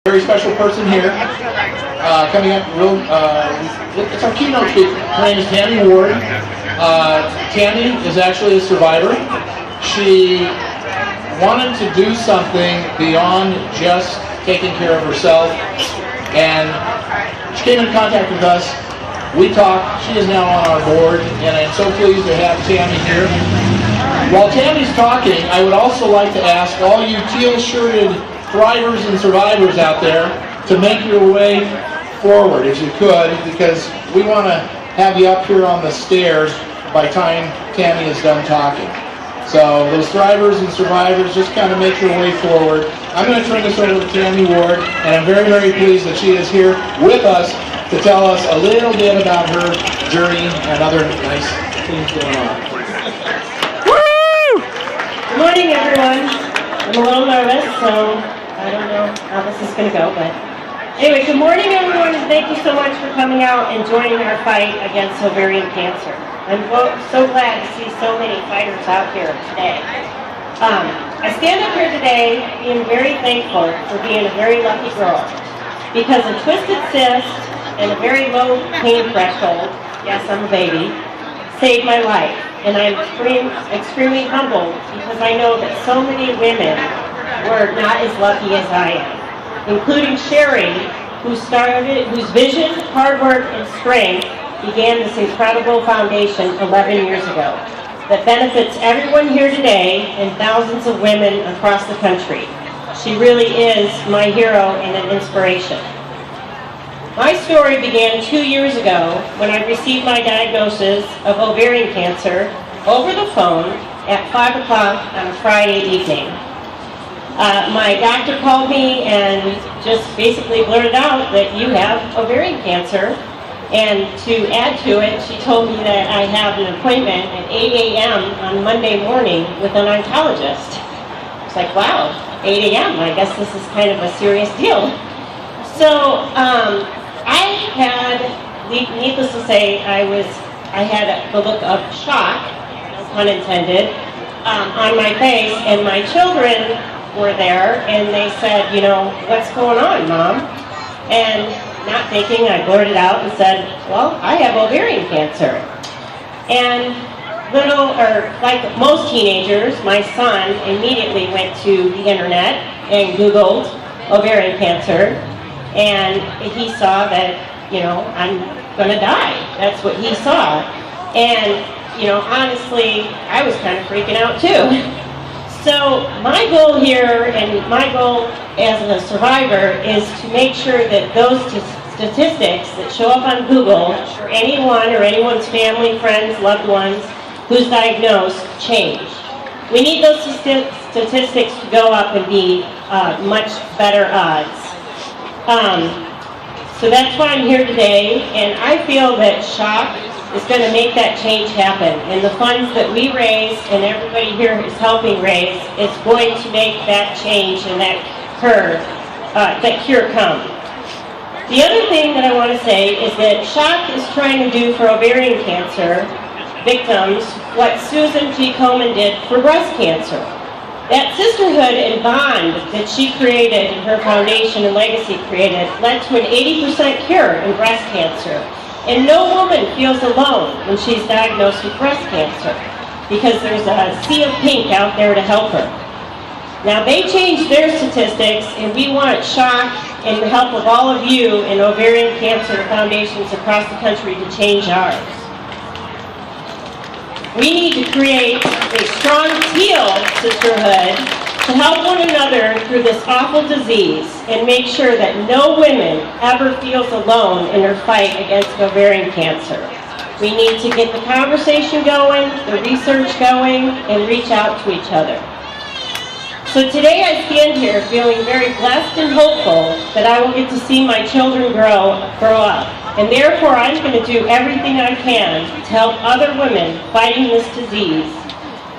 Very special person here, coming up it's our keynote speaker. Her name is Tami Ward. Tami is actually a survivor. She wanted to do something beyond just taking care of herself, and she came in contact with us. We talked. She is now on our board, and I'm so pleased to have Tami here. While Tami's talking, I would also like to ask all you teal-shirted thrivers and survivors out there to make your way forward if you could, because we want to have you up here on the stairs by the time Tami is done talking. So those thrivers and survivors, just kind of make your way forward. I'm going to turn this over to Tami Ward, and I'm very, very pleased that she is here with us to tell us a little bit about her journey and other nice things going on. Woo! Good morning, everyone. I'm a little nervous, so I don't know how this is going to go, but anyway, good morning, everyone, and thank you so much for coming out and joining our fight against ovarian cancer. I'm so glad to see so many fighters out here today. I stand up here today being very thankful for being a very lucky girl, because a twisted cyst and a very low pain threshold, yes, I'm a baby, saved my life. And I'm extremely humbled because I know that so many women were not as lucky as I am, including Sherry, whose vision, hard work, and strength began this incredible foundation 11 years ago that benefits everyone here today and thousands of women across the country. She really is my hero and an inspiration. My story began 2 years ago when I received my diagnosis of ovarian cancer over the phone at 5 o'clock on a Friday evening. My doctor called me and just basically blurted out that you have ovarian cancer. And to add to it, she told me that I have an appointment at 8 a.m. on Monday morning with an oncologist. It's like, wow, 8 a.m. I guess this is kind of a serious deal. So I had, needless to say, I had the look of shock, pun intended, on my face, and my children were there, and they said, you know, what's going on, Mom? And not thinking, I blurted out and said, well, I have ovarian cancer. And like most teenagers, my son immediately went to the internet and Googled ovarian cancer, and he saw that, you know, I'm gonna die. That's what he saw. And, you know, honestly, I was kind of freaking out too. So my goal here, and my goal as a survivor, is to make sure that those statistics that show up on Google for anyone or anyone's family, friends, loved ones who's diagnosed change. We need those statistics to go up and be much better odds. So that's why I'm here today, and I feel that SHOC is going to make that change happen. And the funds that we raise and everybody here is helping raise is going to make that change and that cure come. The other thing that I want to say is that SHOC is trying to do for ovarian cancer victims what Susan G. Komen did for breast cancer. That sisterhood and bond that she created and her foundation and legacy created led to an 80% cure in breast cancer. And no woman feels alone when she's diagnosed with breast cancer, because there's a sea of pink out there to help her. Now, they changed their statistics, and we want SHOC and the help of all of you in ovarian cancer foundations across the country to change ours. We need to create a strong teal sisterhood to help one another through this awful disease and make sure that no woman ever feels alone in her fight against ovarian cancer. We need to get the conversation going, the research going, and reach out to each other. So today I stand here feeling very blessed and hopeful that I will get to see my children grow up. And therefore I'm going to do everything I can to help other women fighting this disease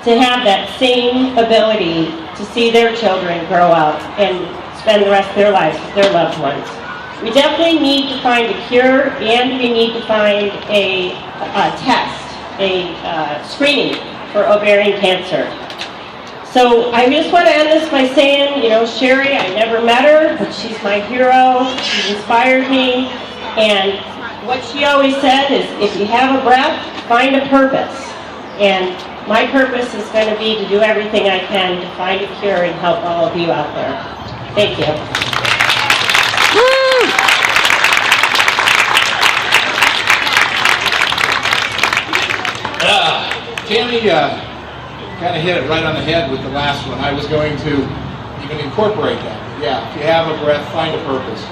to have that same ability to see their children grow up and spend the rest of their lives with their loved ones. We definitely need to find a cure, and we need to find a test, a screening for ovarian cancer. So I just want to end this by saying, you know, Sherry, I never met her, but she's my hero. She's inspired me. And what she always said is, if you have a breath, find a purpose. And my purpose is going to be to do everything I can to find a cure and help all of you out there. Thank you. Tami kind of hit it right on the head with the last one. I was going to even incorporate that. Yeah, if you have a breath, find a purpose.